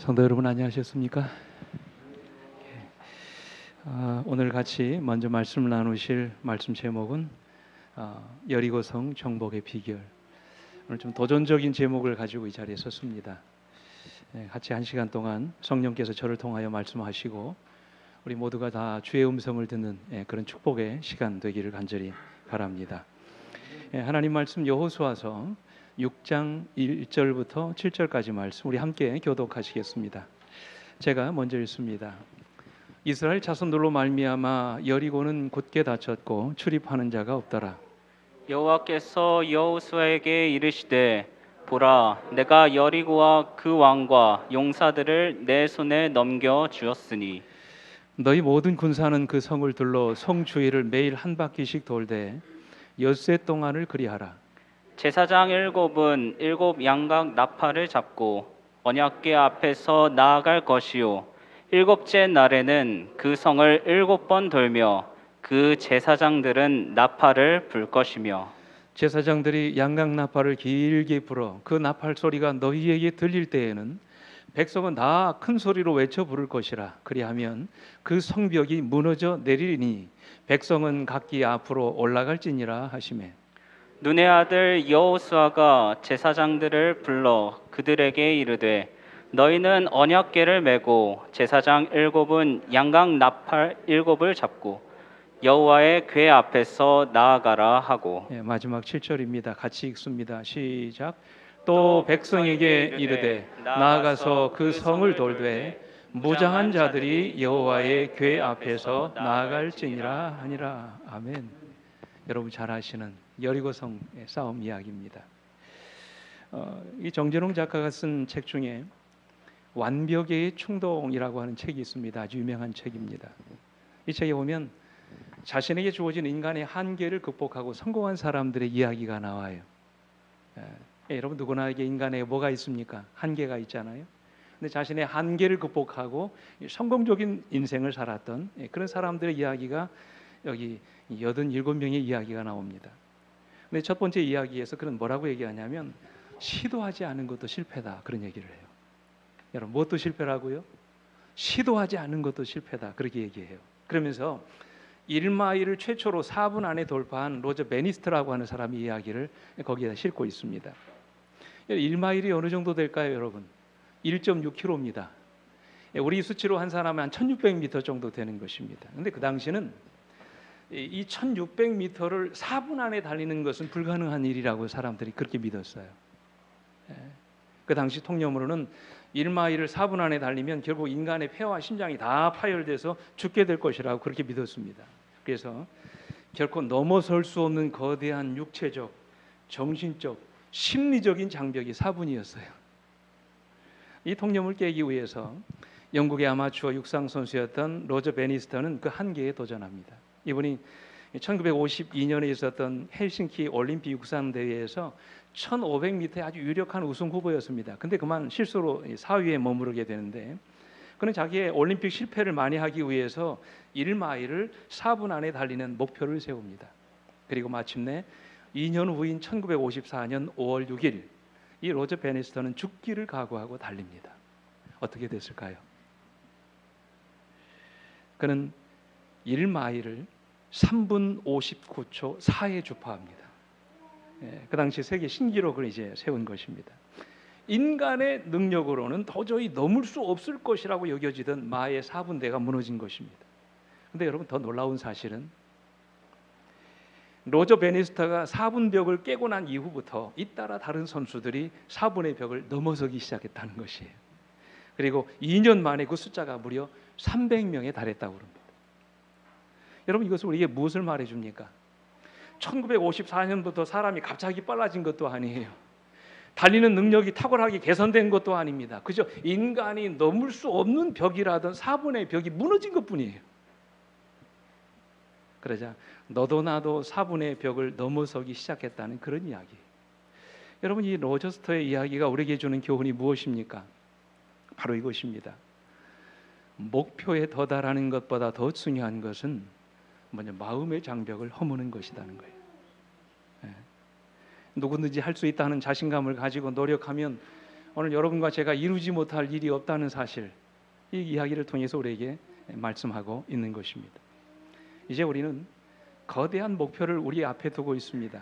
성도 여러분 안녕하셨습니까? 오늘 같이 먼저 말씀을 나누실 말씀 제목은 여리고성 정복의 비결. 오늘 좀 도전적인 제목을 가지고 이 자리에 섰습니다. 같이 한 시간 동안 성령께서 저를 통하여 말씀하시고 우리 모두가 다 주의 음성을 듣는 그런 축복의 시간 되기를 간절히 바랍니다. 하나님 말씀 여호수아서 6장 1절부터 7절까지 말씀 우리 함께 교독하시겠습니다. 제가 먼저 읽습니다. 이스라엘 자손들로 말미암아 여리고는 곧게 닫혔고 출입하는 자가 없더라. 여호와께서 여호수아에게 이르시되 보라 내가 여리고와 그 왕과 용사들을 내 손에 넘겨 주었으니 너희 모든 군사는 그 성을 둘러 성 주위를 매일 한 바퀴씩 돌되 엿새 동안을 그리하라. 제사장 일곱은 일곱 양각 나팔을 잡고 언약궤 앞에서 나아갈 것이요 일곱째 날에는 그 성을 일곱 번 돌며 그 제사장들은 나팔을 불 것이며 제사장들이 양각 나팔을 길게 불어 그 나팔 소리가 너희에게 들릴 때에는 백성은 다 큰 소리로 외쳐 부를 것이라. 그리하면 그 성벽이 무너져 내리니 백성은 각기 앞으로 올라갈지니라 하시매. 눈의 아들 여호수아가 제사장들을 불러 그들에게 이르되 너희는 언약궤를 메고 제사장 일곱은 양각 나팔 일곱을 잡고 여호와의 궤 앞에서 나아가라 하고 마지막 7절입니다. 같이 읽습니다. 시작. 또 백성에게 이르되 나아가서 그 성을 돌되 무장한 자들이 여호와의 궤 앞에서 나아갈지니라 하니라. 아멘. 여러분 잘 아시는 여리고성의 싸움 이야기입니다. 이 정재롱 작가가 쓴 책 중에 완벽의 충동이라고 하는 책이 있습니다. 아주 유명한 책입니다. 이 책에 보면 자신에게 주어진 인간의 한계를 극복하고 성공한 사람들의 이야기가 나와요. 여러분 누구나에게 인간에 뭐가 있습니까? 한계가 있잖아요. 근데 자신의 한계를 극복하고 성공적인 인생을 살았던 그런 사람들의 이야기가 여기 87명의 이야기가 나옵니다. 근데 첫 번째 이야기에서 그는 뭐라고 얘기하냐면 시도하지 않은 것도 실패다 그런 얘기를 해요. 여러분 무엇도 실패라고요? 시도하지 않은 것도 실패다 그렇게 얘기해요. 그러면서 1마일을 최초로 4분 안에 돌파한 로저 베니스트라고 하는 사람의 이야기를 거기에다 싣고 있습니다. 1마일이 어느 정도 될까요, 여러분? 1.6km입니다. 우리 수치로 한 사람은 한 1600m 정도 되는 것입니다. 근데 그 당시는 이 1600m를 4분 안에 달리는 것은 불가능한 일이라고 사람들이 그렇게 믿었어요. 그 당시 통념으로는 1마일을 4분 안에 달리면 결국 인간의 폐와 심장이 다 파열돼서 죽게 될 것이라고 그렇게 믿었습니다. 그래서 결코 넘어설 수 없는 거대한 육체적, 정신적, 심리적인 장벽이 4분이었어요. 이 통념을 깨기 위해서 영국의 아마추어 육상 선수였던 로저 베니스터는 그 한계에 도전합니다. 이분이 1952년에 있었던 헬싱키 올림픽 육상 대회에서 1500m의 아주 유력한 우승 후보였습니다. 근데 그만 실수로 4위에 머무르게 되는데 그는 자기의 올림픽 실패를 만회하기 위해서 1마일을 4분 안에 달리는 목표를 세웁니다. 그리고 마침내 2년 후인 1954년 5월 6일 이 로저 베니스터는 죽기를 각오하고 달립니다. 어떻게 됐을까요? 그는 1마일을 3분 59초 4에 주파합니다. 그 당시 세계 신기록을 이제 세운 것입니다. 인간의 능력으로는 도저히 넘을 수 없을 것이라고 여겨지던 마의 4분대가 무너진 것입니다. 그런데 여러분 더 놀라운 사실은 로저 베니스터가 4분 벽을 깨고 난 이후부터 잇따라 다른 선수들이 4분의 벽을 넘어서기 시작했다는 것이에요. 그리고 2년 만에 그 숫자가 무려 300명에 달했다고 합니다. 여러분 이것은 우리에게 무엇을 말해줍니까? 1954년부터 사람이 갑자기 빨라진 것도 아니에요. 달리는 능력이 탁월하게 개선된 것도 아닙니다. 그저 인간이 넘을 수 없는 벽이라던 4분의 벽이 무너진 것뿐이에요. 그러자 너도 나도 4분의 벽을 넘어서기 시작했다는 그런 이야기. 여러분 이 로저스터의 이야기가 우리에게 주는 교훈이 무엇입니까? 바로 이것입니다. 목표에 도달하는 것보다 더 중요한 것은 먼저 마음의 장벽을 허무는 것이라는 거예요. 누구든지 할 수 있다는 자신감을 가지고 노력하면 오늘 여러분과 제가 이루지 못할 일이 없다는 사실, 이 이야기를 통해서 우리에게 말씀하고 있는 것입니다. 이제 우리는 거대한 목표를 우리 앞에 두고 있습니다.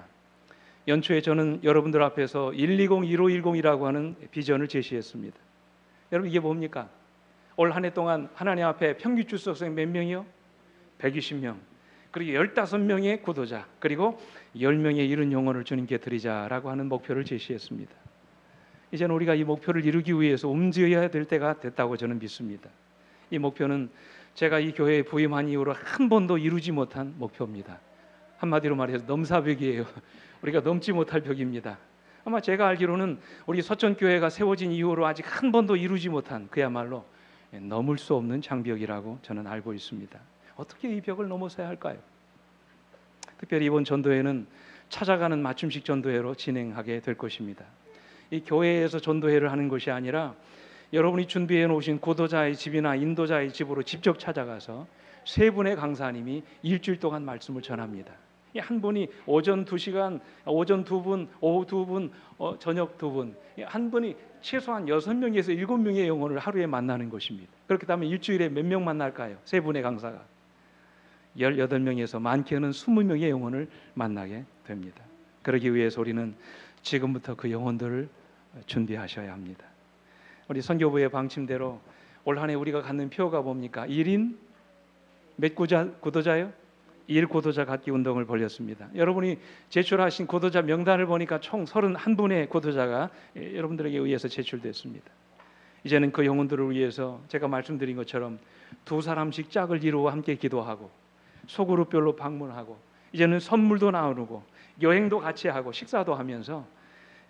연초에 저는 여러분들 앞에서 120, 1510이라고 하는 비전을 제시했습니다. 여러분 이게 뭡니까? 올 한 해 동안 하나님 앞에 평균 출석생 몇 명이요? 120명. 그리고 15명의 구도자, 그리고 10명의 이른 영혼을 주님께 드리자라고 하는 목표를 제시했습니다. 이제는 우리가 이 목표를 이루기 위해서 움직여야 될 때가 됐다고 저는 믿습니다. 이 목표는 제가 이 교회에 부임한 이후로 한 번도 이루지 못한 목표입니다. 한마디로 말해서 넘사벽이에요. 우리가 넘지 못할 벽입니다. 아마 제가 알기로는 우리 서천교회가 세워진 이후로 아직 한 번도 이루지 못한, 그야말로 넘을 수 없는 장벽이라고 저는 알고 있습니다. 어떻게 이 벽을 넘어서야 할까요? 특별히 이번 전도회는 찾아가는 맞춤식 전도회로 진행하게 될 것입니다. 이 교회에서 전도회를 하는 것이 아니라 여러분이 준비해 놓으신 고도자의 집이나 인도자의 집으로 직접 찾아가서 세 분의 강사님이 일주일 동안 말씀을 전합니다. 한 분이 오전 2시간, 오전 2분, 오후 2분, 저녁 2분, 한 분이 최소한 6명에서 7명의 영혼을 하루에 만나는 것입니다. 그렇게 되면 일주일에 몇 명 만날까요? 세 분의 강사가 18명에서 많게는 20명의 영혼을 만나게 됩니다. 그러기 위해서 우리는 지금부터 그 영혼들을 준비하셔야 합니다. 우리 선교부의 방침대로 올 한 해 우리가 갖는 표가 뭡니까? 1인 몇 구도자요? 1구도자 갖기 운동을 벌였습니다. 여러분이 제출하신 구도자 명단을 보니까 총 31분의 구도자가 여러분들에게 의해서 제출됐습니다. 이제는 그 영혼들을 위해서 제가 말씀드린 것처럼 2사람씩 짝을 이루어 함께 기도하고 소그룹별로 방문하고 이제는 선물도 나누고 여행도 같이 하고 식사도 하면서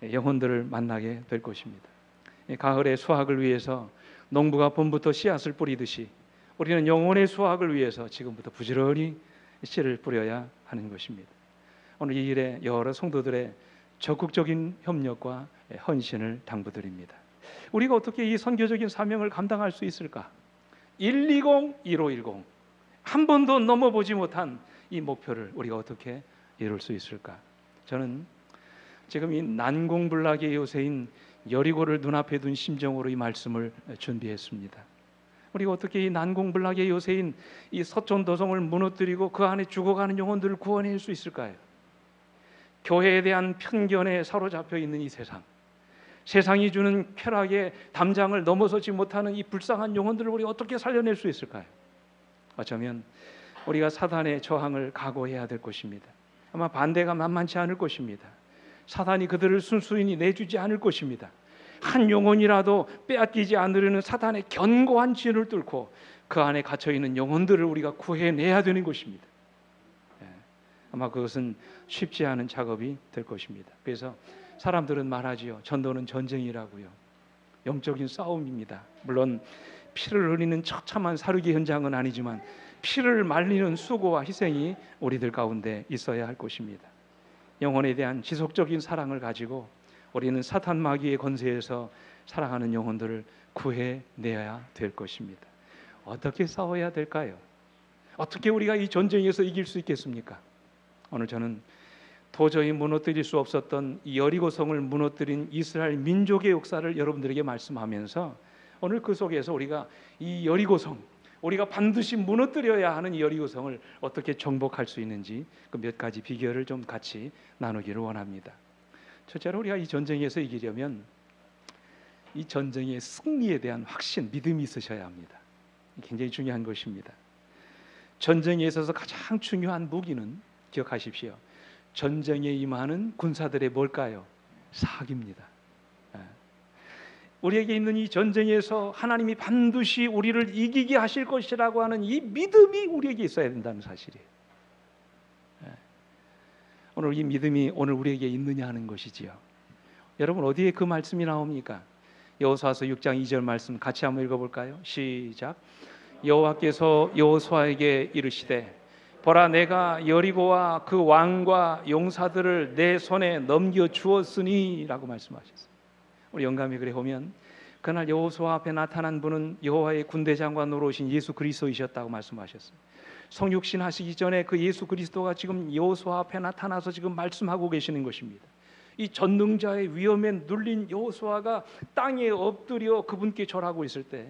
영혼들을 만나게 될 것입니다. 가을의 수확을 위해서 농부가 봄부터 씨앗을 뿌리듯이 우리는 영혼의 수확을 위해서 지금부터 부지런히 씨를 뿌려야 하는 것입니다. 오늘 이 일에 여러 성도들의 적극적인 협력과 헌신을 당부드립니다. 우리가 어떻게 이 선교적인 사명을 감당할 수 있을까? 120, 1510 한 번도 넘어보지 못한 이 목표를 우리가 어떻게 이룰 수 있을까? 저는 지금 이 난공불락의 요새인 여리고를 눈앞에 둔 심정으로 이 말씀을 준비했습니다. 우리가 어떻게 이 난공불락의 요새인 이 서촌도성을 무너뜨리고 그 안에 죽어가는 영혼들을 구원할 수 있을까요? 교회에 대한 편견에 사로잡혀 있는 이 세상, 세상이 주는 쾌락의 담장을 넘어서지 못하는 이 불쌍한 영혼들을 우리 어떻게 살려낼 수 있을까요? 어쩌면 우리가 사단의 저항을 각오해야 될 것입니다. 아마 반대가 만만치 않을 것입니다. 사단이 그들을 순수히 내주지 않을 것입니다. 한 영혼이라도 빼앗기지 않으려는 사단의 견고한 진을 뚫고 그 안에 갇혀있는 영혼들을 우리가 구해내야 되는 것입니다. 아마 그것은 쉽지 않은 작업이 될 것입니다. 그래서 사람들은 말하지요. 전도는 전쟁이라고요. 영적인 싸움입니다. 물론 피를 흘리는 처참한 사륙의 현장은 아니지만 피를 말리는 수고와 희생이 우리들 가운데 있어야 할 것입니다. 영혼에 대한 지속적인 사랑을 가지고 우리는 사탄 마귀의 권세에서 사랑하는 영혼들을 구해내야 될 것입니다. 어떻게 싸워야 될까요? 어떻게 우리가 이 전쟁에서 이길 수 있겠습니까? 오늘 저는 도저히 무너뜨릴 수 없었던 이 여리고성을 무너뜨린 이스라엘 민족의 역사를 여러분들에게 말씀하면서 오늘 그 속에서 우리가 이 여리고성, 우리가 반드시 무너뜨려야 하는 이 여리고성을 어떻게 정복할 수 있는지 그 몇 가지 비결을 좀 같이 나누기를 원합니다. 첫째로 우리가 이 전쟁에서 이기려면 이 전쟁의 승리에 대한 확신, 믿음이 있으셔야 합니다. 굉장히 중요한 것입니다. 전쟁에 있어서 가장 중요한 무기는 기억하십시오. 전쟁에 임하는 군사들의 뭘까요? 사기입니다. 우리에게 있는 이 전쟁에서 하나님이 반드시 우리를 이기게 하실 것이라고 하는 이 믿음이 우리에게 있어야 된다는 사실이에요. 오늘 이 믿음이 오늘 우리에게 있느냐 하는 것이지요. 여러분 어디에 그 말씀이 나옵니까? 여호수아서 6장 2절 말씀 같이 한번 읽어볼까요? 시작. 여호와께서 여호수아에게 이르시되 보라 내가 여리고와 그 왕과 용사들을 내 손에 넘겨 주었으니 라고 말씀하셨어요. 우리 영감이 그래 보면 그날 여호수아 앞에 나타난 분은 여호와의 군대장관으로 오신 예수 그리스도이셨다고 말씀하셨어요. 성육신 하시기 전에 그 예수 그리스도가 지금 여호수아 앞에 나타나서 지금 말씀하고 계시는 것입니다. 이 전능자의 위험에 눌린 여호수아가 땅에 엎드려 그분께 절하고 있을 때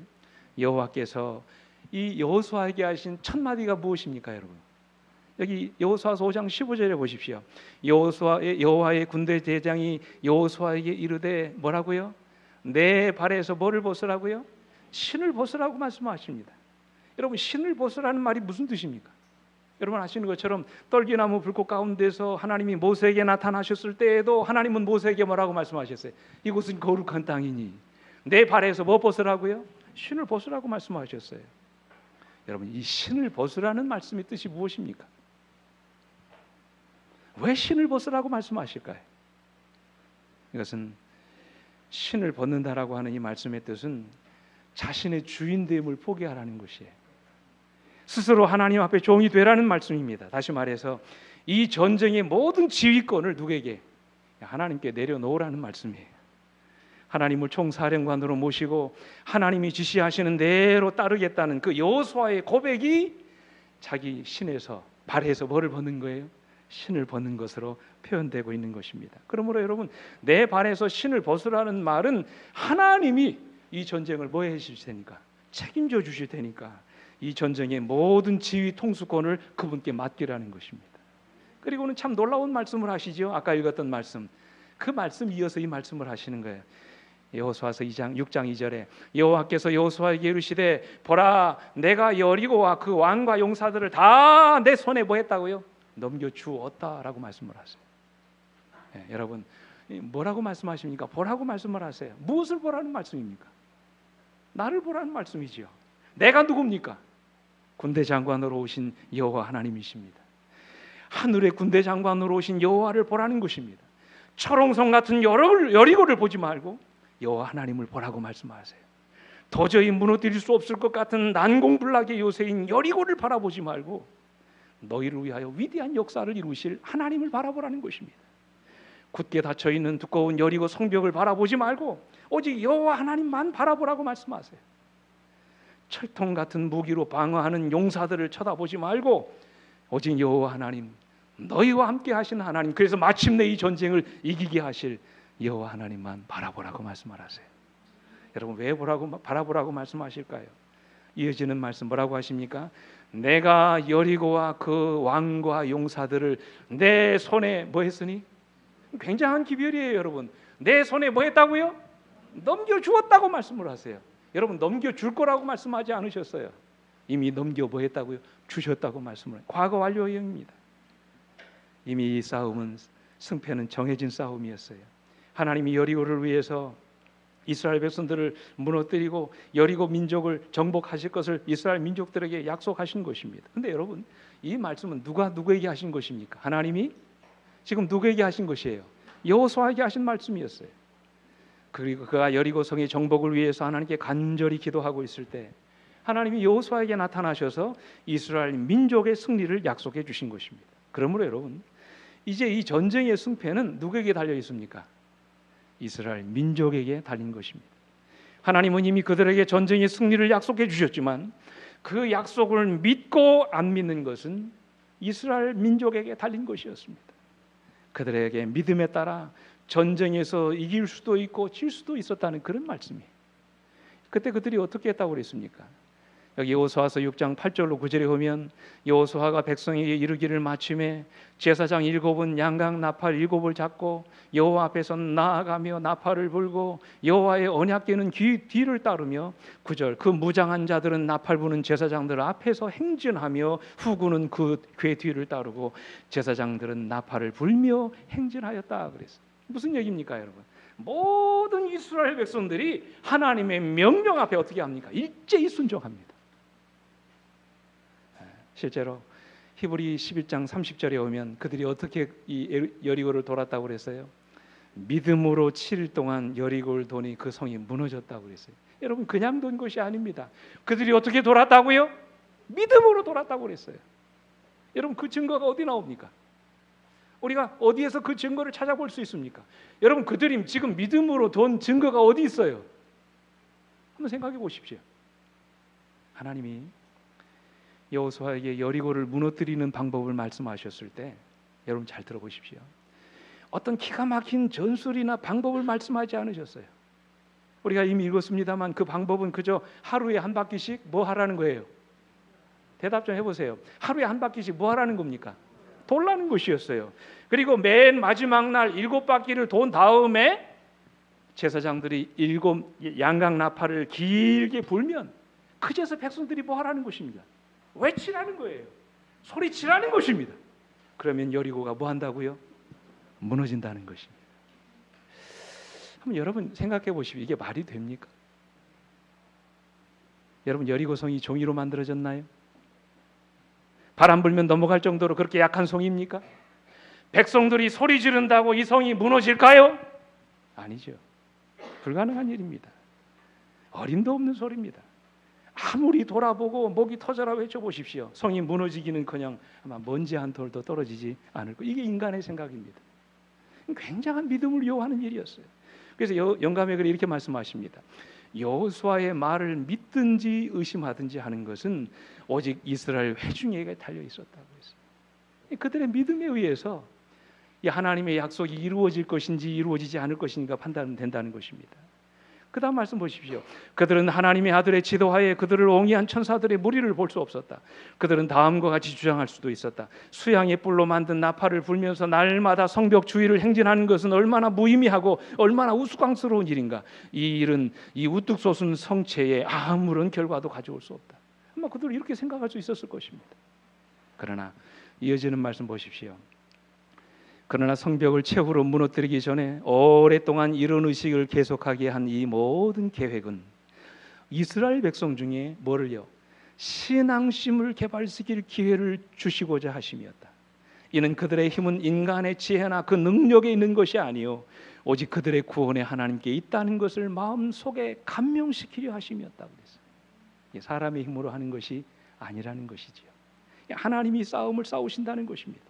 여호와께서 이 여호수아에게 하신 첫 마디가 무엇입니까, 여러분? 여기 여호수아서 5장 15절에 보십시오. 여호와의 군대 대장이 여호수아에게 이르되 뭐라고요? 내 발에서 뭐를 벗으라고요? 신을 벗으라고 말씀하십니다. 여러분, 신을 벗으라는 말이 무슨 뜻입니까? 여러분 아시는 것처럼 떨기나무 불꽃 가운데서 하나님이 모세에게 나타나셨을 때에도 하나님은 모세에게 뭐라고 말씀하셨어요? 이곳은 거룩한 땅이니 내 발에서 뭐 벗으라고요? 신을 벗으라고 말씀하셨어요. 여러분, 이 신을 벗으라는 말씀의 뜻이 무엇입니까? 왜 신을 벗으라고 말씀하실까요? 이것은 신을 벗는다라고 하는 이 말씀의 뜻은 자신의 주인됨을 포기하라는 것이에요. 스스로 하나님 앞에 종이 되라는 말씀입니다. 다시 말해서 이 전쟁의 모든 지휘권을 누구에게? 하나님께 내려놓으라는 말씀이에요. 하나님을 총사령관으로 모시고 하나님이 지시하시는 대로 따르겠다는 그 여호수아의 고백이 자기 신에서 발에서 뭐를 벗는 거예요? 신을 벗는 것으로 표현되고 있는 것입니다. 그러므로 여러분, 내 발에서 신을 벗으라는 말은 하나님이 이 전쟁을 뭐 해주실 테니까, 책임져 주실 테니까 이 전쟁의 모든 지휘 통수권을 그분께 맡기라는 것입니다. 그리고는 참 놀라운 말씀을 하시죠. 아까 읽었던 말씀, 그 말씀 이어서 이 말씀을 하시는 거예요. 여호수아서 6장 2절에 여호와께서 여호수아에게 이르시되 보라, 내가 여리고와 그 왕과 용사들을 다 내 손에 뭐 했다고요? 넘겨주었다라고 말씀을 하세요. 여러분, 뭐라고 말씀하십니까? 보라고 말씀을 하세요. 무엇을 보라는 말씀입니까? 나를 보라는 말씀이지요. 내가 누굽니까? 군대 장관으로 오신 여호와 하나님이십니다. 하늘의 군대 장관으로 오신 여호와를 보라는 것입니다. 철옹성 같은 여리고를 보지 말고 여호와 하나님을 보라고 말씀하세요. 도저히 무너뜨릴 수 없을 것 같은 난공불락의 요새인 여리고를 바라보지 말고 너희를 위하여 위대한 역사를 이루실 하나님을 바라보라는 것입니다. 굳게 닫혀있는 두꺼운 여리고 성벽을 바라보지 말고 오직 여호와 하나님만 바라보라고 말씀하세요. 철통 같은 무기로 방어하는 용사들을 쳐다보지 말고 오직 여호와 하나님, 너희와 함께 하신 하나님, 그래서 마침내 이 전쟁을 이기게 하실 여호와 하나님만 바라보라고 말씀을 하세요. 여러분, 왜 바라보라고 말씀하실까요? 이어지는 말씀 뭐라고 하십니까? 내가 여리고와 그 왕과 용사들을 내 손에 뭐 했으니? 굉장한 기별이에요. 여러분, 내 손에 뭐 했다고요? 넘겨주었다고 말씀을 하세요. 여러분, 넘겨줄 거라고 말씀하지 않으셨어요. 이미 넘겨 뭐 했다고요? 주셨다고 말씀을 해요. 과거 완료형입니다. 이미 이 싸움은, 승패는 정해진 싸움이었어요. 하나님이 여리고를 위해서 이스라엘 백성들을 무너뜨리고 여리고 민족을 정복하실 것을 이스라엘 민족들에게 약속하신 것입니다. 그런데 여러분, 이 말씀은 누가 누구에게 하신 것입니까? 하나님이 지금 누구에게 하신 것이에요? 여호수아에게 하신 말씀이었어요. 그리고 그가 여리고 성의 정복을 위해서 하나님께 간절히 기도하고 있을 때 하나님이 여호수아에게 나타나셔서 이스라엘 민족의 승리를 약속해 주신 것입니다. 그러므로 여러분, 이제 이 전쟁의 승패는 누구에게 달려 있습니까? 이스라엘 민족에게 달린 것입니다. 하나님은 이미 그들에게 전쟁의 승리를 약속해 주셨지만 그 약속을 믿고 안 믿는 것은 이스라엘 민족에게 달린 것이었습니다. 그들에게 믿음에 따라 전쟁에서 이길 수도 있고 질 수도 있었다는 그런 말씀이에요. 그때 그들이 어떻게 했다고 그랬습니까? 여기 여호수아서 6장 8절로 9절에 보면 여호수아가 백성에게 이르기를 마침에 제사장 7은 양각 나팔 7을 잡고 여호와 앞에서 나아가며 나팔을 불고 여호와의 언약궤는 뒤를 따르며 9절 그 무장한 자들은 나팔 부는 제사장들 앞에서 행진하며 후군은 그 궤 뒤를 따르고 제사장들은 나팔을 불며 행진하였다 그랬어요. 무슨 얘기입니까, 여러분? 모든 이스라엘 백성들이 하나님의 명령 앞에 어떻게 합니까? 일제히 순종합니다. 실제로 히브리 11장 30절에 오면 그들이 어떻게 이 여리고를 돌았다고 그랬어요? 믿음으로 7일 동안 여리고를 도니 그 성이 무너졌다고 그랬어요. 여러분, 그냥 돈 것이 아닙니다. 그들이 어떻게 돌았다고요? 믿음으로 돌았다고 그랬어요. 여러분, 그 증거가 어디 나옵니까? 우리가 어디에서 그 증거를 찾아볼 수 있습니까? 여러분, 그들이 지금 믿음으로 돈 증거가 어디 있어요? 한번 생각해 보십시오. 하나님이 여호수아에게 여리고를 무너뜨리는 방법을 말씀하셨을 때 여러분 잘 들어보십시오. 어떤 기가 막힌 전술이나 방법을 말씀하지 않으셨어요. 우리가 이미 읽었습니다만 그 방법은 그저 하루에 한 바퀴씩 뭐 하라는 거예요? 대답 좀 해보세요. 하루에 한 바퀴씩 뭐 하라는 겁니까? 돌라는 것이었어요. 그리고 맨 마지막 날 7바퀴를 돈 다음에 제사장들이 7 양각 나팔을 길게 불면 그제서 백성들이 뭐 하라는 것입니다. 외치라는 거예요. 소리치라는 것입니다. 그러면 여리고가 뭐 한다고요? 무너진다는 것입니다. 한번 여러분 생각해 보십시오. 이게 말이 됩니까? 여러분, 여리고 성이 종이로 만들어졌나요? 바람 불면 넘어갈 정도로 그렇게 약한 성입니까? 백성들이 소리 지른다고 이 성이 무너질까요? 아니죠. 불가능한 일입니다. 어림도 없는 소리입니다. 아무리 돌아보고 목이 터져라 외쳐보십시오. 성이 무너지기는커녕 아마 먼지 한 톨도 떨어지지 않을 거. 이게 인간의 생각입니다. 굉장한 믿음을 요하는 일이었어요. 그래서 영감의 글에 이렇게 말씀하십니다. 여호수아의 말을 믿든지 의심하든지 하는 것은 오직 이스라엘 회중에게 달려 있었다고 했어요. 그들의 믿음에 의해서 이 하나님의 약속이 이루어질 것인지 이루어지지 않을 것인가 판단된다는 것입니다. 그 다음 말씀 보십시오. 그들은 하나님의 아들의 지도하에 그들을 옹이한 천사들의 무리를 볼 수 없었다. 그들은 다음과 같이 주장할 수도 있었다. 수양의 뿔로 만든 나팔을 불면서 날마다 성벽 주위를 행진하는 것은 얼마나 무의미하고 얼마나 우스꽝스러운 일인가. 이 일은 이 우뚝 솟은 성체에 아무런 결과도 가져올 수 없다. 아마 그들은 이렇게 생각할 수 있었을 것입니다. 그러나 이어지는 말씀 보십시오. 그러나 성벽을 최후로 무너뜨리기 전에 오랫동안 이런 의식을 계속하게 한 이 모든 계획은 이스라엘 백성 중에 뭐를요? 신앙심을 개발시킬 기회를 주시고자 하심이었다. 이는 그들의 힘은 인간의 지혜나 그 능력에 있는 것이 아니요 오직 그들의 구원에 하나님께 있다는 것을 마음속에 감명시키려 하심이었다고 그랬어요. 사람의 힘으로 하는 것이 아니라는 것이지요. 하나님이 싸움을 싸우신다는 것입니다.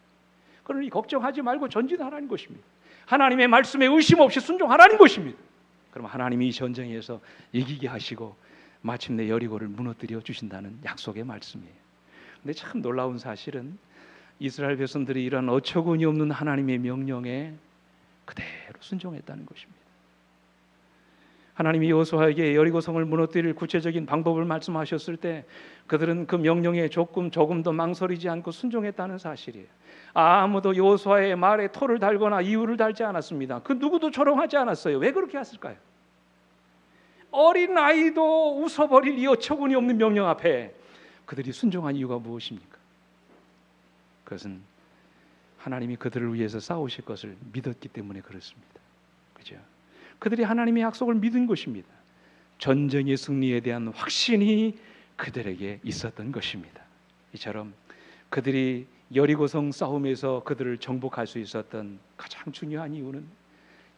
그러니 걱정하지 말고 전진하라는 것입니다. 하나님의 말씀에 의심 없이 순종하라는 것입니다. 그럼 하나님이 이 전쟁에서 이기게 하시고 마침내 여리고를 무너뜨려 주신다는 약속의 말씀이에요. 근데 참 놀라운 사실은 이스라엘 백성들이 이런 어처구니 없는 하나님의 명령에 그대로 순종했다는 것입니다. 하나님이 여호수아에게 여리고 성을 무너뜨릴 구체적인 방법을 말씀하셨을 때 그들은 그 명령에 조금도 망설이지 않고 순종했다는 사실이에요. 아무도 여호수아의 말에 토를 달거나 이유를 달지 않았습니다. 그 누구도 조롱하지 않았어요. 왜 그렇게 했을까요? 어린 아이도 웃어버릴 이 어처구니 없는 명령 앞에 그들이 순종한 이유가 무엇입니까? 그것은 하나님이 그들을 위해서 싸우실 것을 믿었기 때문에 그렇습니다. 그죠? 그들이 하나님의 약속을 믿은 것입니다. 전쟁의 승리에 대한 확신이 그들에게 있었던 것입니다. 이처럼 그들이 여리고성 싸움에서 그들을 정복할 수 있었던 가장 중요한 이유는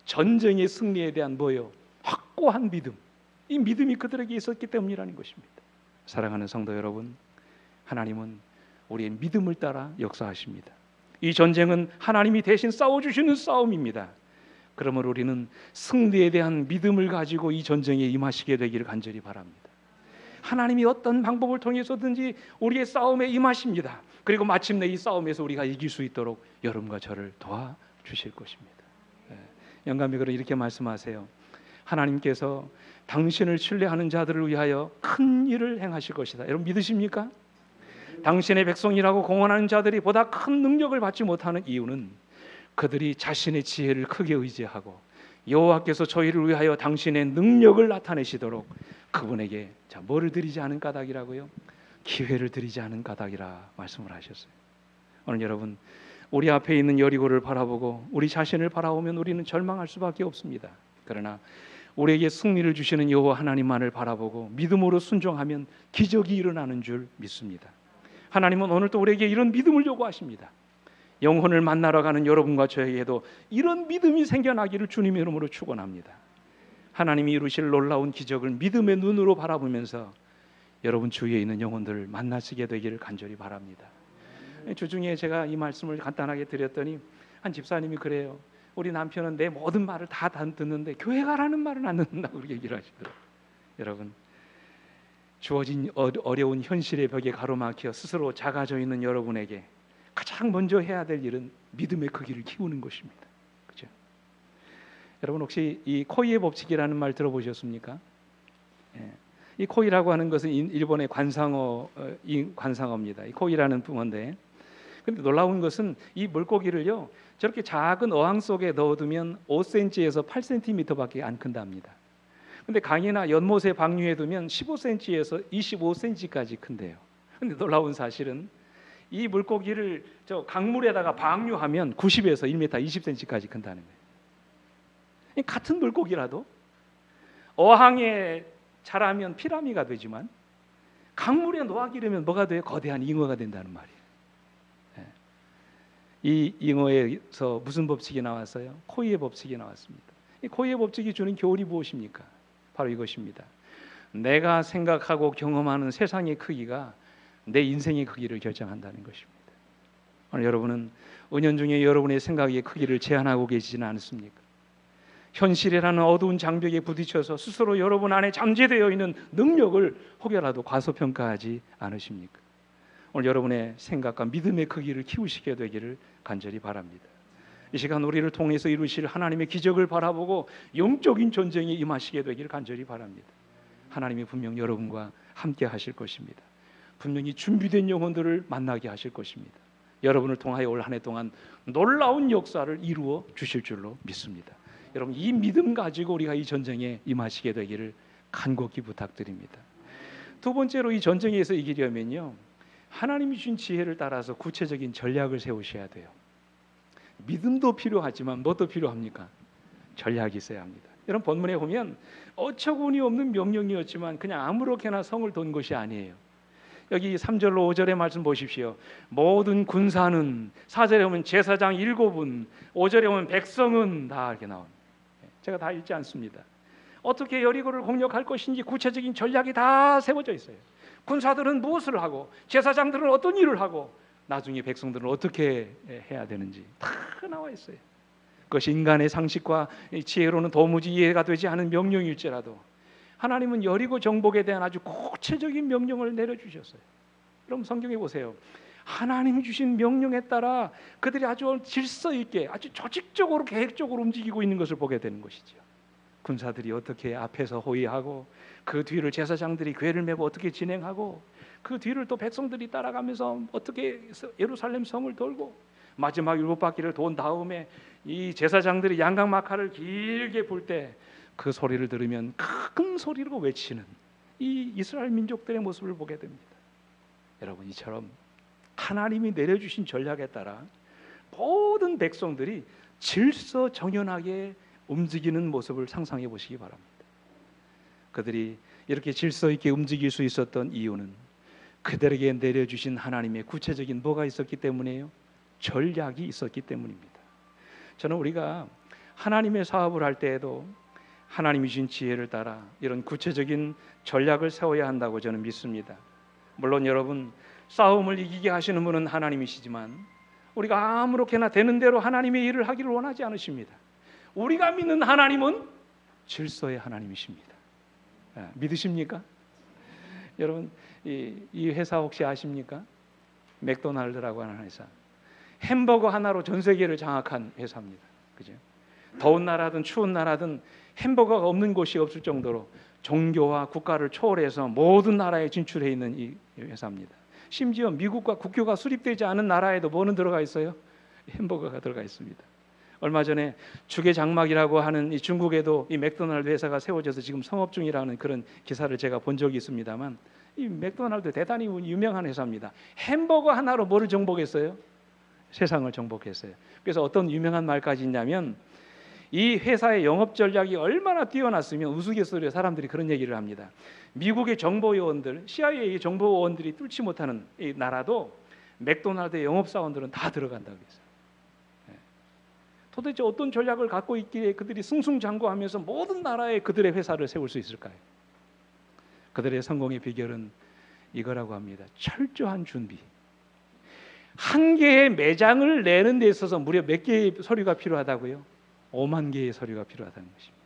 전쟁의 승리에 대한 뭐예요? 확고한 믿음. 이 믿음이 그들에게 있었기 때문이라는 것입니다. 사랑하는 성도 여러분, 하나님은 우리의 믿음을 따라 역사하십니다. 이 전쟁은 하나님이 대신 싸워주시는 싸움입니다. 그러므로 우리는 승리에 대한 믿음을 가지고 이 전쟁에 임하시게 되기를 간절히 바랍니다. 하나님이 어떤 방법을 통해서든지 우리의 싸움에 임하십니다. 그리고 마침내 이 싸움에서 우리가 이길 수 있도록 여러분과 저를 도와주실 것입니다. 영감이 그러 이렇게 말씀하세요. 하나님께서 당신을 신뢰하는 자들을 위하여 큰 일을 행하실 것이다. 여러분 믿으십니까? 당신의 백성이라고 공언하는 자들이 보다 큰 능력을 받지 못하는 이유는 그들이 자신의 지혜를 크게 의지하고 여호와께서 저희를 위하여 당신의 능력을 나타내시도록 그분에게 뭐를 드리지 않은 까닭이라고요? 기회를 드리지 않은 까닭이라 말씀을 하셨어요. 오늘 여러분, 우리 앞에 있는 여리고를 바라보고 우리 자신을 바라보면 우리는 절망할 수밖에 없습니다. 그러나 우리에게 승리를 주시는 여호와 하나님만을 바라보고 믿음으로 순종하면 기적이 일어나는 줄 믿습니다. 하나님은 오늘도 우리에게 이런 믿음을 요구하십니다. 영혼을 만나러 가는 여러분과 저에게도 이런 믿음이 생겨나기를 주님의 이름으로 축원합니다. 하나님이 이루실 놀라운 기적을 믿음의 눈으로 바라보면서 여러분 주위에 있는 영혼들을 만나시게 되기를 간절히 바랍니다. 주중에 제가 이 말씀을 간단하게 드렸더니 한 집사님이 그래요. 우리 남편은 내 모든 말을 다 듣는데 교회 가라는 말은 안 듣는다고 그렇게 얘기를 하시더라고요. 여러분, 주어진 어려운 현실의 벽에 가로막혀 스스로 작아져 있는 여러분에게 가장 먼저 해야 될 일은 믿음의 크기를 키우는 것입니다. 그죠? 여러분 혹시 이 코이의 법칙이라는 말 들어보셨습니까? 예. 이 코이라고 하는 것은 일본의 관상어입니다. 이 코이라는 붕어인데, 근데 놀라운 것은 이 물고기를요 저렇게 작은 어항 속에 넣어두면 5cm에서 8cm밖에 안 큰답니다. 근데 강이나 연못에 방류해 두면 15cm에서 25cm까지 큰대요. 근데 놀라운 사실은 이 물고기를 저 강물에다가 방류하면 90에서 1m 20cm까지 큰다는 거예요. 같은 물고기라도 어항에 자라면 피라미가 되지만 강물에 놓아기르면 뭐가 돼요? 거대한 잉어가 된다는 말이에요. 이 잉어에서 무슨 법칙이 나왔어요? 코이의 법칙이 나왔습니다. 이 코이의 법칙이 주는 교훈이 무엇입니까? 바로 이것입니다. 내가 생각하고 경험하는 세상의 크기가 내 인생의 크기를 결정한다는 것입니다. 오늘 여러분은 은연중에 여러분의 생각의 크기를 제한하고 계시지는 않습니까? 현실이라는 어두운 장벽에 부딪혀서 스스로 여러분 안에 잠재되어 있는 능력을 혹여라도 과소평가하지 않으십니까? 오늘 여러분의 생각과 믿음의 크기를 키우시게 되기를 간절히 바랍니다. 이 시간 우리를 통해서 이루실 하나님의 기적을 바라보고 영적인 전쟁에 임하시게 되기를 간절히 바랍니다. 하나님이 분명 여러분과 함께 하실 것입니다. 분명히 준비된 영혼들을 만나게 하실 것입니다. 여러분을 통하여 올 한 해 동안 놀라운 역사를 이루어 주실 줄로 믿습니다. 여러분 이 믿음 가지고 우리가 이 전쟁에 임하시게 되기를 간곡히 부탁드립니다. 두 번째로 이 전쟁에서 이기려면요, 하나님이 주신 지혜를 따라서 구체적인 전략을 세우셔야 돼요. 믿음도 필요하지만 무엇도 필요합니까? 전략이 있어야 합니다. 여러분 본문에 보면 어처구니 없는 명령이었지만 그냥 아무렇게나 성을 돈 것이 아니에요. 여기 3절로 5절의 말씀 보십시오. 모든 군사는, 4절에 보면 제사장 7은, 5절에 보면 백성은 다 이렇게 나옵니다. 제가 다 읽지 않습니다. 어떻게 여리고를 공격할 것인지 구체적인 전략이 다 세워져 있어요. 군사들은 무엇을 하고 제사장들은 어떤 일을 하고 나중에 백성들은 어떻게 해야 되는지 다 나와 있어요. 그것이 인간의 상식과 지혜로는 도무지 이해가 되지 않은 명령일지라도 하나님은 여리고 정복에 대한 아주 구체적인 명령을 내려주셨어요. 여러분 성경에 보세요. 하나님이 주신 명령에 따라 그들이 아주 질서 있게 아주 조직적으로 계획적으로 움직이고 있는 것을 보게 되는 것이죠. 군사들이 어떻게 앞에서 호위하고 그 뒤를 제사장들이 궤를 메고 어떻게 진행하고 그 뒤를 또 백성들이 따라가면서 어떻게 예루살렘 성을 돌고 마지막 7바퀴를 돈 다음에 이 제사장들이 양각마카를 길게 불 때 그 소리를 들으면 큰 소리로 외치는 이 이스라엘 민족들의 모습을 보게 됩니다. 여러분 이처럼 하나님이 내려주신 전략에 따라 모든 백성들이 질서정연하게 움직이는 모습을 상상해 보시기 바랍니다. 그들이 이렇게 질서 있게 움직일 수 있었던 이유는 그들에게 내려주신 하나님의 구체적인 뭐가 있었기 때문이에요? 전략이 있었기 때문입니다. 저는 우리가 하나님의 사업을 할 때에도 하나님이 주신 지혜를 따라 이런 구체적인 전략을 세워야 한다고 저는 믿습니다. 물론 여러분 싸움을 이기게 하시는 분은 하나님이시지만 우리가 아무렇게나 되는 대로 하나님의 일을 하기를 원하지 않으십니다. 우리가 믿는 하나님은 질서의 하나님이십니다. 믿으십니까? 여러분 이 회사 혹시 아십니까? 맥도날드라고 하는 회사. 햄버거 하나로 전 세계를 장악한 회사입니다. 그죠? 더운 나라든 추운 나라든 햄버거가 없는 곳이 없을 정도로 종교와 국가를 초월해서 모든 나라에 진출해 있는 이 회사입니다. 심지어 미국과 국교가 수립되지 않은 나라에도 뭐는 들어가 있어요? 햄버거가 들어가 있습니다. 얼마 전에 주계장막이라고 하는 이 중국에도 이 맥도날드 회사가 세워져서 지금 성업 중이라는 그런 기사를 제가 본 적이 있습니다만 이 맥도날드 대단히 유명한 회사입니다. 햄버거 하나로 뭐를 정복했어요? 세상을 정복했어요. 그래서 어떤 유명한 말까지 있냐면 이 회사의 영업 전략이 얼마나 뛰어났으면 우스갯소리로 사람들이 그런 얘기를 합니다. 미국의 정보요원들, CIA의 정보요원들이 뚫지 못하는 이 나라도 맥도날드의 영업사원들은 다 들어간다고 했어요. 도대체 어떤 전략을 갖고 있기에 그들이 승승장구하면서 모든 나라에 그들의 회사를 세울 수 있을까요? 그들의 성공의 비결은 이거라고 합니다. 철저한 준비. 한 개의 매장을 내는 데 있어서 무려 몇 개의 서류가 필요하다고요? 5만 개의 서류가 필요하다는 것입니다.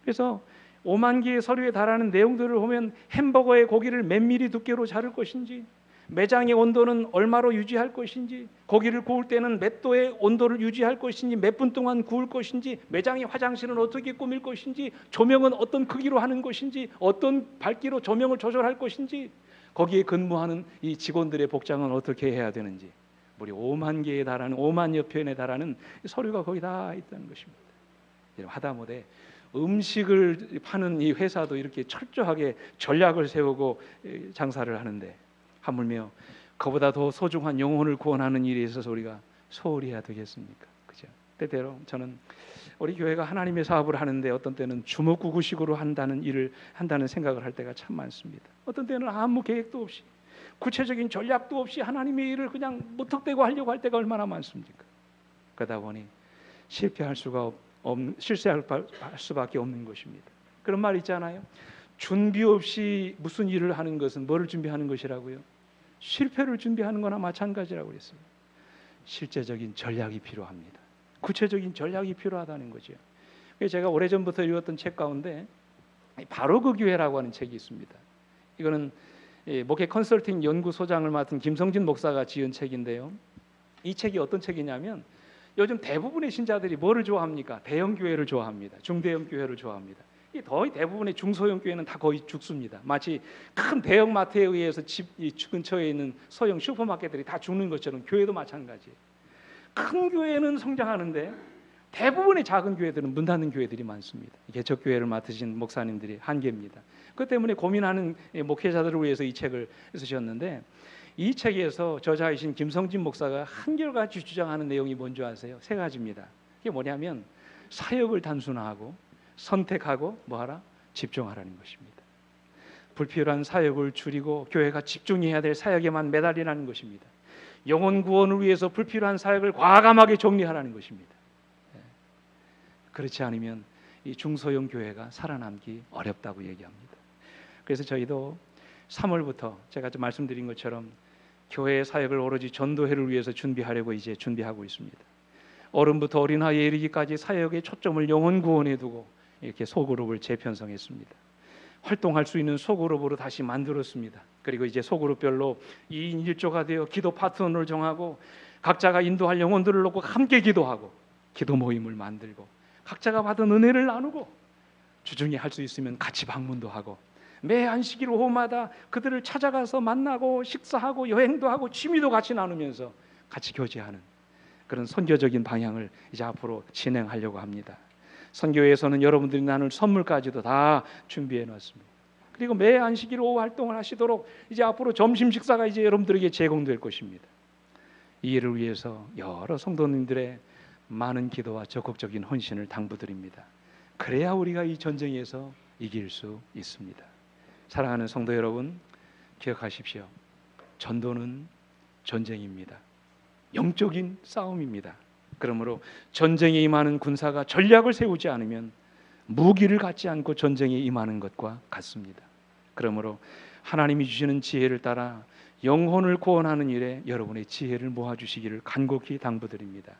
그래서 5만 개의 서류에 달하는 내용들을 보면 햄버거의 고기를 몇 미리 두께로 자를 것인지, 매장의 온도는 얼마로 유지할 것인지, 고기를 구울 때는 몇 도의 온도를 유지할 것인지, 몇 분 동안 구울 것인지, 매장의 화장실은 어떻게 꾸밀 것인지, 조명은 어떤 크기로 하는 것인지, 어떤 밝기로 조명을 조절할 것인지, 거기에 근무하는 이 직원들의 복장은 어떻게 해야 되는지, 무려 5만 개에 달하는 5만여 편에 달하는 서류가 거기 다 있다는 것입니다. 하다못해 음식을 파는 이 회사도 이렇게 철저하게 전략을 세우고 장사를 하는데, 하물며 그보다 더 소중한 영혼을 구원하는 일에 있어서 우리가 소홀히 해야 되겠습니까? 그죠? 때때로 저는 우리 교회가 하나님의 사업을 하는데 어떤 때는 주먹구구식으로 한다는 생각을 할 때가 참 많습니다. 어떤 때는 아무 계획도 없이, 구체적인 전략도 없이 하나님의 일을 그냥 무턱대고 하려고 할 때가 얼마나 많습니까? 그러다 보니 실패할 수밖에 없는 것입니다. 그런 말 있잖아요. 준비 없이 무슨 일을 하는 것은 뭐를 준비하는 것이라고요? 실패를 준비하는 거나 마찬가지라고 그랬어요. 실제적인 전략이 필요합니다. 구체적인 전략이 필요하다는 거죠. 제가 오래전부터 읽었던 책 가운데 바로 그 교회라고 하는 책이 있습니다. 이거는 목회 컨설팅 연구소장을 맡은 김성진 목사가 지은 책인데요. 이 책이 어떤 책이냐면, 요즘 대부분의 신자들이 뭐를 좋아합니까? 대형 교회를 좋아합니다. 중대형 교회를 좋아합니다. 거의 대부분의 중소형 교회는 다 거의 죽습니다. 마치 큰 대형 마트에 의해서 집 근처에 있는 소형 슈퍼마켓들이 다 죽는 것처럼 교회도 마찬가지예요. 큰 교회는 성장하는데 대부분의 작은 교회들은 문 닫는 교회들이 많습니다. 개척교회를 맡으신 목사님들이 한계입니다. 그 때문에 고민하는 목회자들을 위해서 이 책을 쓰셨는데, 이 책에서 저자이신 김성진 목사가 한결같이 주장하는 내용이 뭔지 아세요? 세 가지입니다. 이게 뭐냐면 사역을 단순화하고 선택하고 뭐하라? 집중하라는 것입니다. 불필요한 사역을 줄이고 교회가 집중해야 될 사역에만 매달리라는 것입니다. 영혼 구원을 위해서 불필요한 사역을 과감하게 정리하라는 것입니다. 그렇지 않으면 이 중소형 교회가 살아남기 어렵다고 얘기합니다. 그래서 저희도 3월부터 제가 좀 말씀드린 것처럼 교회의 사역을 오로지 전도회를 위해서 준비하려고 이제 준비하고 있습니다. 어른부터 어린아이에 이르기까지 사역의 초점을 영혼 구원에 두고 이렇게 소그룹을 재편성했습니다. 활동할 수 있는 소그룹으로 다시 만들었습니다. 그리고 이제 소그룹별로 2인 1조가 되어 기도 파트너를 정하고 각자가 인도할 영혼들을 놓고 함께 기도하고 기도 모임을 만들고 각자가 받은 은혜를 나누고 주중에 할 수 있으면 같이 방문도 하고 매 안식일 오후마다 그들을 찾아가서 만나고 식사하고 여행도 하고 취미도 같이 나누면서 같이 교제하는 그런 선교적인 방향을 이제 앞으로 진행하려고 합니다. 선교회에서는 여러분들이 나눌 선물까지도 다 준비해 놨습니다. 그리고 매 안식일 오후 활동을 하시도록 이제 앞으로 점심 식사가 이제 여러분들에게 제공될 것입니다. 이 일을 위해서 여러 성도님들의 많은 기도와 적극적인 헌신을 당부드립니다. 그래야 우리가 이 전쟁에서 이길 수 있습니다. 사랑하는 성도 여러분, 기억하십시오. 전도는 전쟁입니다. 영적인 싸움입니다. 그러므로 전쟁에 임하는 군사가 전략을 세우지 않으면 무기를 갖지 않고 전쟁에 임하는 것과 같습니다. 그러므로 하나님이 주시는 지혜를 따라 영혼을 구원하는 일에 여러분의 지혜를 모아주시기를 간곡히 당부드립니다.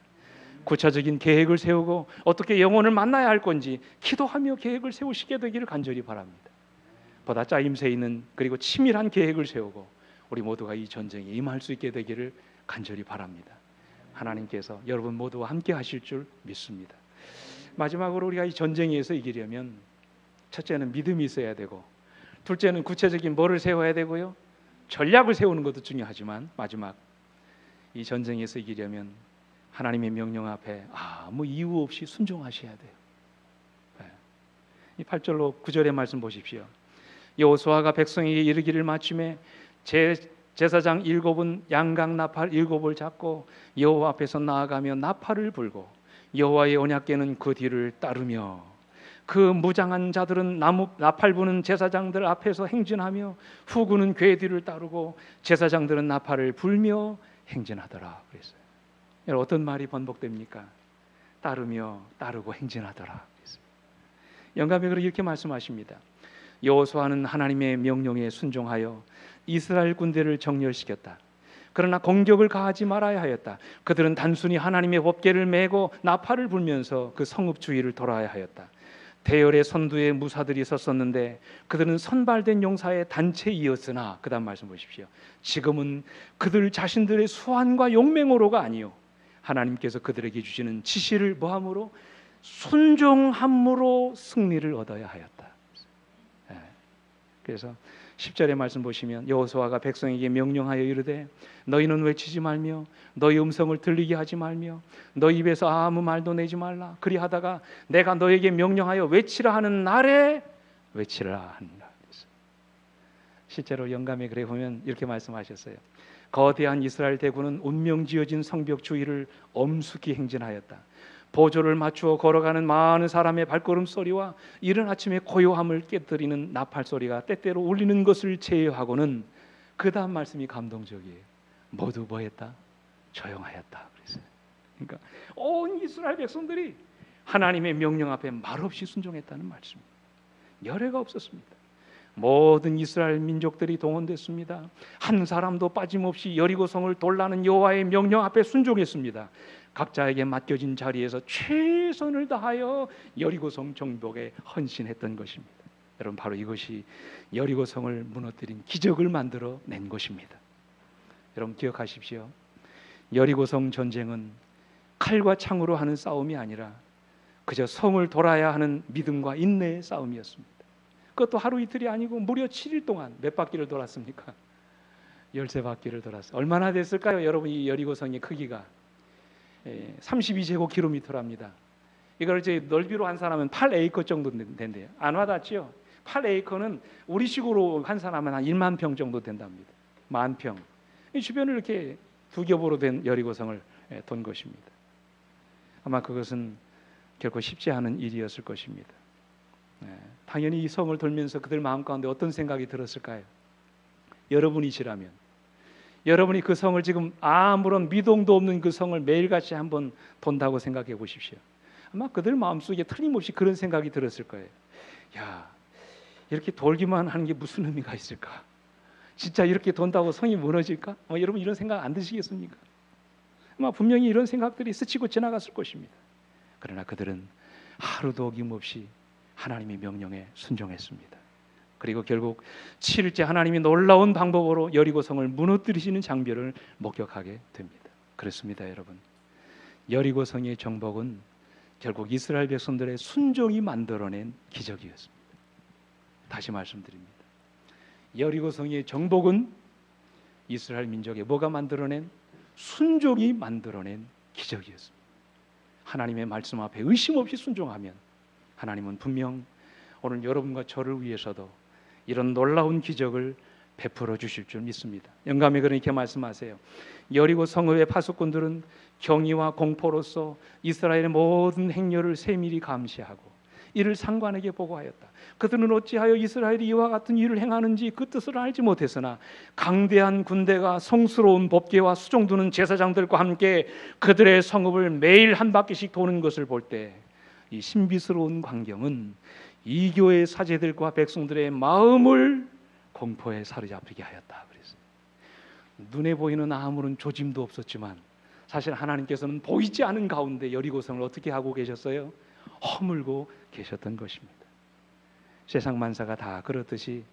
구체적인 계획을 세우고 어떻게 영혼을 만나야 할 건지 기도하며 계획을 세우시게 되기를 간절히 바랍니다. 보다 짜임새 있는 그리고 치밀한 계획을 세우고 우리 모두가 이 전쟁에 임할 수 있게 되기를 간절히 바랍니다. 하나님께서 여러분 모두와 함께 하실 줄 믿습니다. 마지막으로 우리가 이 전쟁에서 이기려면 첫째는 믿음이 있어야 되고, 둘째는 구체적인 뭐를 세워야 되고요, 전략을 세우는 것도 중요하지만 마지막 이 전쟁에서 이기려면 하나님의 명령 앞에 아무 이유 없이 순종하셔야 돼요. 이 8절로 9절의 말씀 보십시오. 여호수아가 백성에게 이르기를 마침에 제사장 7은 양각 나팔 7을 잡고 여호와 앞에서 나아가며 나팔을 불고 여호와의 언약궤는 그 뒤를 따르며 그 무장한 자들은 나팔 부는 제사장들 앞에서 행진하며 후군은 궤 뒤를 따르고 제사장들은 나팔을 불며 행진하더라 그랬어요. 여러분, 어떤 말이 번복됩니까? 따르며 따르고 행진하더라 그랬어요. 영감이 이렇게 말씀하십니다. 여호수아는 하나님의 명령에 순종하여 이스라엘 군대를 정렬시켰다. 그러나 공격을 가하지 말아야 하였다. 그들은 단순히 하나님의 법궤를 메고 나팔을 불면서 그 성읍 주위를 돌아야 하였다. 대열의 선두에 무사들이 섰었는데 그들은 선발된 용사의 단체이었으나, 그 다음 말씀 보십시오. 지금은 그들 자신들의 수완과 용맹으로가 아니요 하나님께서 그들에게 주시는 지시를 뭐함으로? 순종함으로 승리를 얻어야 하였다. 그래서 10절의 말씀 보시면 여호수아가 백성에게 명령하여 이르되 너희는 외치지 말며 너희 음성을 들리게 하지 말며 너희 입에서 아무 말도 내지 말라. 그리하다가 내가 너에게 명령하여 외치라 하는 날에 외치라 하니라. 실제로 영감의 글에 보면 이렇게 말씀하셨어요. 거대한 이스라엘 대군은 운명지어진 성벽 주위를 엄숙히 행진하였다. 보조를 맞추어 걸어가는 많은 사람의 발걸음 소리와 이른 아침의 고요함을 깨뜨리는 나팔 소리가 때때로 울리는 것을 제외하고는, 그 다음 말씀이 감동적이에요. 모두 뭐했다? 조용하였다. 그랬어요. 그러니까 온 이스라엘 백성들이 하나님의 명령 앞에 말없이 순종했다는 말씀입니다. 열애가 없었습니다. 모든 이스라엘 민족들이 동원됐습니다. 한 사람도 빠짐없이 여리고성을 돌라는 여호와의 명령 앞에 순종했습니다. 각자에게 맡겨진 자리에서 최선을 다하여 여리고성 정복에 헌신했던 것입니다. 여러분, 바로 이것이 여리고성을 무너뜨린 기적을 만들어 낸 것입니다. 여러분 기억하십시오. 여리고성 전쟁은 칼과 창으로 하는 싸움이 아니라 그저 성을 돌아야 하는 믿음과 인내의 싸움이었습니다. 그것도 하루 이틀이 아니고 무려 7일 동안 몇 바퀴를 돌았습니까? 13바퀴를 돌았어요. 얼마나 됐을까요? 여러분, 이 여리고성의 크기가 32제곱킬로미터랍니다. 이걸 이제 넓이로 환산하면 8에이커 정도 된대요. 안 와닿죠? 8에이커는 우리식으로 환산하면 한 1만 평 정도 된답니다. 10,000평. 이 주변을 이렇게 두 겹으로 된 여리고성을 돈 것입니다. 아마 그것은 결코 쉽지 않은 일이었을 것입니다. 당연히 이 성을 돌면서 그들 마음 가운데 어떤 생각이 들었을까요? 여러분이시라면, 여러분이 그 성을 지금 아무런 미동도 없는 그 성을 매일같이 한번 돈다고 생각해 보십시오. 아마 그들 마음속에 틀림없이 그런 생각이 들었을 거예요. 야, 이렇게 돌기만 하는 게 무슨 의미가 있을까? 진짜 이렇게 돈다고 성이 무너질까? 여러분 이런 생각 안 드시겠습니까? 아마 분명히 이런 생각들이 스치고 지나갔을 것입니다. 그러나 그들은 하루도 어김없이 하나님의 명령에 순종했습니다. 그리고 결국 7일째 하나님이 놀라운 방법으로 여리고성을 무너뜨리시는 장면을 목격하게 됩니다. 그렇습니다, 여러분. 여리고성의 정복은 결국 이스라엘 백성들의 순종이 만들어낸 기적이었습니다. 다시 말씀드립니다. 여리고성의 정복은 이스라엘 민족의 뭐가 만들어낸? 순종이 만들어낸 기적이었습니다. 하나님의 말씀 앞에 의심 없이 순종하면 하나님은 분명 오늘 여러분과 저를 위해서도 이런 놀라운 기적을 베풀어 주실 줄 믿습니다. 영감이 그렇게 말씀하세요. 여리고 성읍의 파수꾼들은 경의와 공포로서 이스라엘의 모든 행렬을 세밀히 감시하고 이를 상관에게 보고하였다. 그들은 어찌하여 이스라엘이 이와 같은 일을 행하는지 그 뜻을 알지 못했으나 강대한 군대가 성스러운 법궤와 수종 두는 제사장들과 함께 그들의 성읍을 매일 한 바퀴씩 도는 것을 볼 때 이 신비스러운 광경은 이교의 사제들과 백성들의 마음을 공포에 사로잡히게 하였다. 그랬어요. 눈에 보이는 아무런 조짐도 없었지만 사실 하나님께서는 보이지 않은 가운데 여리고성을 어떻게 하고 계셨어요? 허물고 계셨던 것입니다. 세상 만사가 다 그렇듯이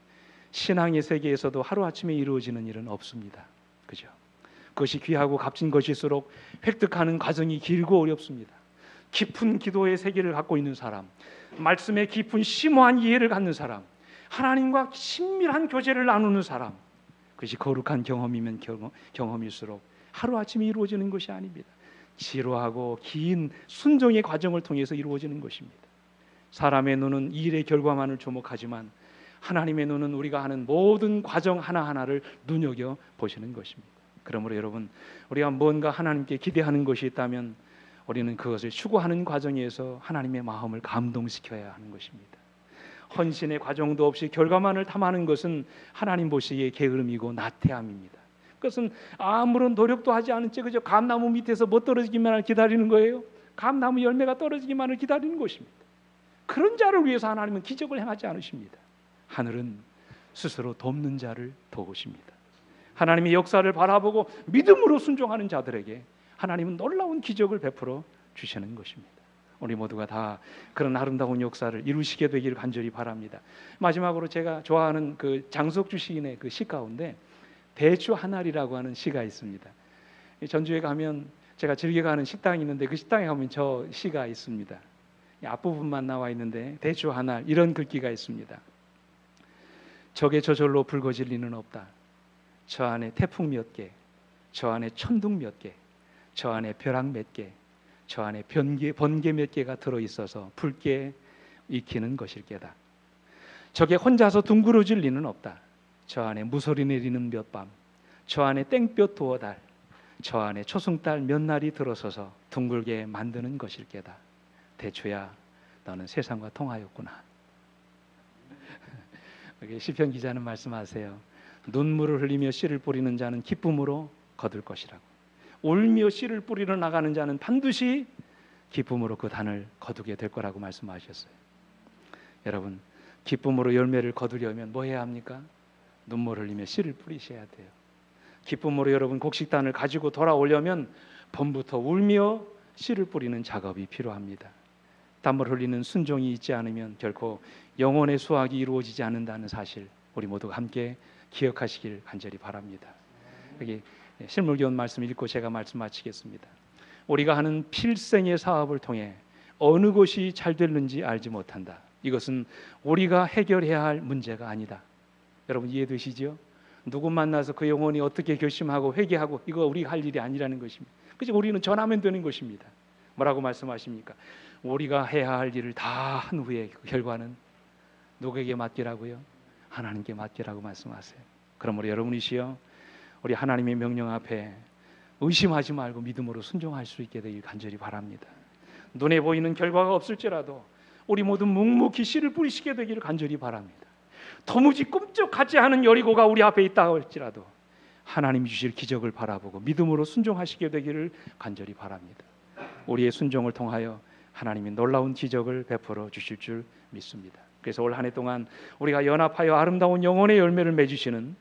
신앙의 세계에서도 하루아침에 이루어지는 일은 없습니다. 그죠? 그것이 귀하고 값진 것일수록 획득하는 과정이 길고 어렵습니다. 깊은 기도의 세계를 갖고 있는 사람, 말씀에 깊은 심오한 이해를 갖는 사람, 하나님과 친밀한 교제를 나누는 사람, 그것이 거룩한 경험이면 경험일수록 하루아침에 이루어지는 것이 아닙니다. 지루하고 긴 순종의 과정을 통해서 이루어지는 것입니다. 사람의 눈은 이 일의 결과만을 주목하지만 하나님의 눈은 우리가 하는 모든 과정 하나하나를 눈여겨보시는 것입니다. 그러므로 여러분, 우리가 뭔가 하나님께 기대하는 것이 있다면 우리는 그것을 추구하는 과정에서 하나님의 마음을 감동시켜야 하는 것입니다. 헌신의 과정도 없이 결과만을 탐하는 것은 하나님 보시기에 게으름이고 나태함입니다. 그것은 아무런 노력도 하지 않은 채 그저 감나무 밑에서 뭐 떨어지기만을 기다리는 거예요. 감나무 열매가 떨어지기만을 기다리는 것입니다. 그런 자를 위해서 하나님은 기적을 행하지 않으십니다. 하늘은 스스로 돕는 자를 도우십니다. 하나님의 역사를 바라보고 믿음으로 순종하는 자들에게 하나님은 놀라운 기적을 베풀어 주시는 것입니다. 우리 모두가 다 그런 아름다운 역사를 이루시게 되기를 간절히 바랍니다. 마지막으로 제가 좋아하는 그 장석주 시인의 그 시 가운데 대추 하나리라고 하는 시가 있습니다. 전주에 가면 제가 즐겨 가는 식당이 있는데 그 식당에 가면 저 시가 있습니다. 앞부분만 나와 있는데 대추 하나 이런 글귀가 있습니다. 적의 저절로 붉어질 리는 없다. 저 안에 태풍 몇 개, 저 안에 천둥 몇 개, 저 안에 벼락 몇 개, 저 안에 번개 몇 개가 들어있어서 붉게 익히는 것일 게다. 적에 혼자서 둥그러질 리는 없다. 저 안에 무소리 내리는 몇 밤, 저 안에 땡볕 두어 달, 저 안에 초승달 몇 날이 들어서서 둥글게 만드는 것일 게다. 대추야, 너는 세상과 통하였구나. 시편 기자는 말씀하세요. 눈물을 흘리며 씨를 뿌리는 자는 기쁨으로 거둘 것이라고. 울며 씨를 뿌리러 나가는 자는 반드시 기쁨으로 그 단을 거두게 될 거라고 말씀하셨어요. 여러분, 기쁨으로 열매를 거두려면 뭐 해야 합니까? 눈물 흘리며 씨를 뿌리셔야 돼요. 기쁨으로 여러분 곡식단을 가지고 돌아오려면 봄부터 울며 씨를 뿌리는 작업이 필요합니다. 땀을 흘리는 순종이 있지 않으면 결코 영혼의 수확이 이루어지지 않는다는 사실, 우리 모두가 함께 기억하시길 간절히 바랍니다. 여기 실물교훈 말씀 읽고 제가 말씀 마치겠습니다. 우리가 하는 필생의 사업을 통해 어느 것이 잘 되는지 알지 못한다. 이것은 우리가 해결해야 할 문제가 아니다. 여러분 이해되시죠? 누구 만나서 그 영혼이 어떻게 결심하고 회개하고 이거 우리가 할 일이 아니라는 것입니다. 그래서 우리는 전하면 되는 것입니다. 뭐라고 말씀하십니까? 우리가 해야 할 일을 다 한 후에 그 결과는 누구에게 맡기라고요? 하나님께 맡기라고 말씀하세요. 그러므로 여러분이시여 우리 하나님의 명령 앞에 의심하지 말고 믿음으로 순종할 수 있게 되길 간절히 바랍니다. 눈에 보이는 결과가 없을지라도 우리 모두 묵묵히 씨를 뿌리시게 되기를 간절히 바랍니다. 도무지 꿈쩍하지 않은 여리고가 우리 앞에 있다 할지라도 하나님이 주실 기적을 바라보고 믿음으로 순종하시게 되기를 간절히 바랍니다. 우리의 순종을 통하여 하나님이 놀라운 기적을 베풀어 주실 줄 믿습니다. 그래서 올 한 해 동안 우리가 연합하여 아름다운 영혼의 열매를 맺으시는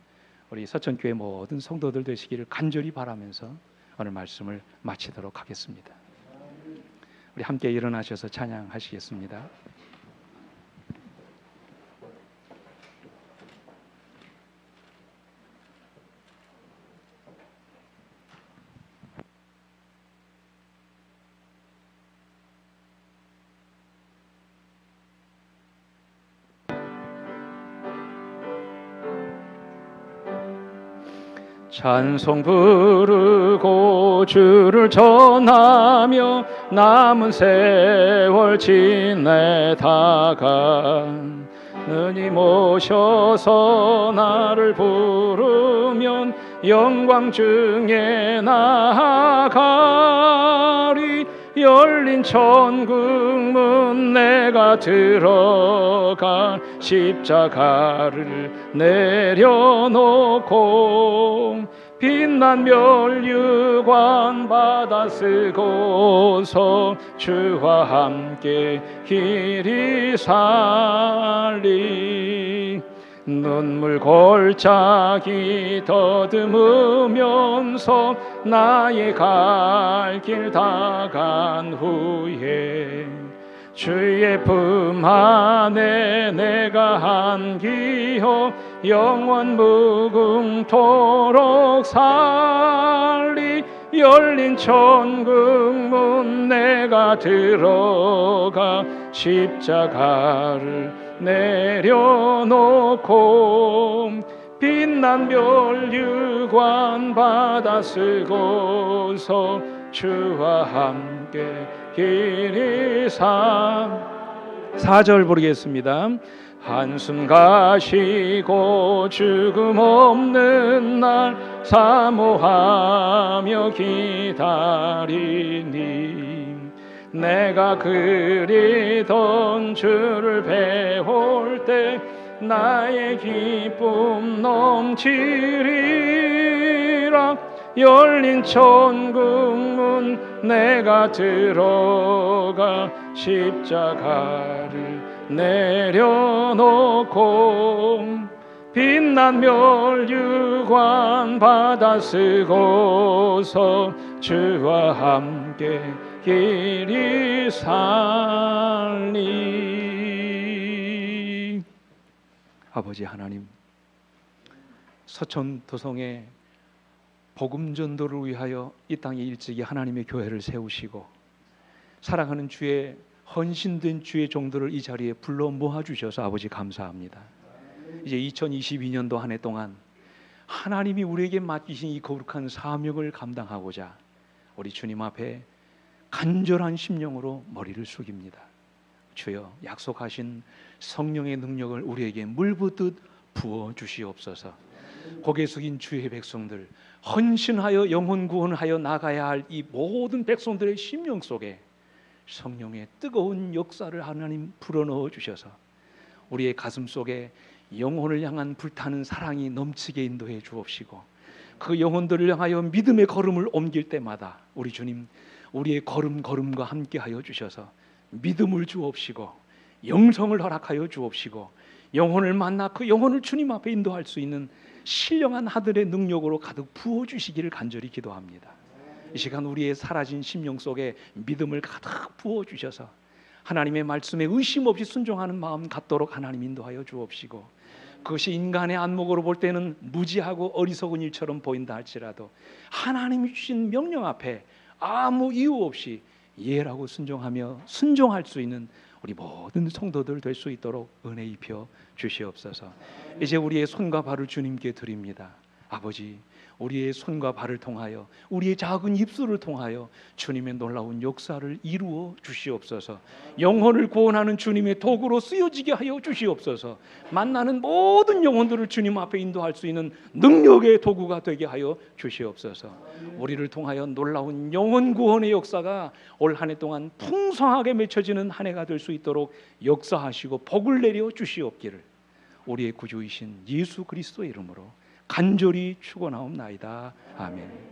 우리 서천교회 모든 성도들 되시기를 간절히 바라면서 오늘 말씀을 마치도록 하겠습니다. 우리 함께 일어나셔서 찬양하시겠습니다. 찬송 부르고 주를 전하며 남은 세월 지내다가 느님 오셔서 나를 부르면 영광 중에 나아가리. 열린 천국문 내가 들어가 십자가를 내려놓고 빛난 면류관 받아 쓰고서 주와 함께 길이 살리. 눈물 골짜기 더듬으면서 나의 갈 길 다 간 후에 주의 품 안에 내가 안기어 영원 무궁토록 살리. 열린 천국문 내가 들어가 십자가를 내려놓고 빛난 면류관 받아 쓰고서 주와 함께 길이 4절 부르겠습니다. 한숨 가시고 죽음 없는 날 사모하며 기다리니 내가 그리던 주를 배울 때 나의 기쁨 넘치리라. 열린 천국문 내가 들어가 십자가를 내려놓고 빛난 면류관 받아 쓰고서 주와 함께 길이 살리. 아버지 하나님, 서천 도성의 복음 전도를 위하여 이 땅에 일찍이 하나님의 교회를 세우시고 사랑하는 주의 헌신된 주의 종들을 이 자리에 불러 모아주셔서 아버지 감사합니다. 이제 2022년도 한 해 동안 하나님이 우리에게 맡기신 이 거룩한 사명을 감당하고자 우리 주님 앞에 간절한 심령으로 머리를 숙입니다. 주여, 약속하신 성령의 능력을 우리에게 물붓듯 부어 주시옵소서. 고개 숙인 주의 백성들, 헌신하여 영혼 구원하여 나가야 할 이 모든 백성들의 심령 속에 성령의 뜨거운 역사를 하나님 불어넣어 주셔서 우리의 가슴 속에 영혼을 향한 불타는 사랑이 넘치게 인도해 주옵시고, 그 영혼들을 향하여 믿음의 걸음을 옮길 때마다 우리 주님, 우리의 걸음과 함께하여 주셔서 믿음을 주옵시고 영성을 허락하여 주옵시고 영혼을 만나 그 영혼을 주님 앞에 인도할 수 있는 신령한 하늘의 능력으로 가득 부어주시기를 간절히 기도합니다. 이 시간 우리의 사라진 심령 속에 믿음을 가득 부어주셔서 하나님의 말씀에 의심 없이 순종하는 마음 갖도록 하나님 인도하여 주옵시고, 그것이 인간의 안목으로 볼 때는 무지하고 어리석은 일처럼 보인다 할지라도 하나님이 주신 명령 앞에 아무 이유 없이 예라고 순종할 수 있는 우리 모든 성도들 될 수 있도록 은혜 입혀 주시옵소서. 이제 우리의 손과 발을 주님께 드립니다. 아버지, 우리의 손과 발을 통하여 우리의 작은 입술을 통하여 주님의 놀라운 역사를 이루어 주시옵소서. 영혼을 구원하는 주님의 도구로 쓰여지게 하여 주시옵소서. 만나는 모든 영혼들을 주님 앞에 인도할 수 있는 능력의 도구가 되게 하여 주시옵소서. 우리를 통하여 놀라운 영혼 구원의 역사가 올 한 해 동안 풍성하게 맺혀지는 한 해가 될 수 있도록 역사하시고 복을 내려 주시옵기를 우리의 구주이신 예수 그리스도의 이름으로 간절히 축원하옵나이다. 아멘.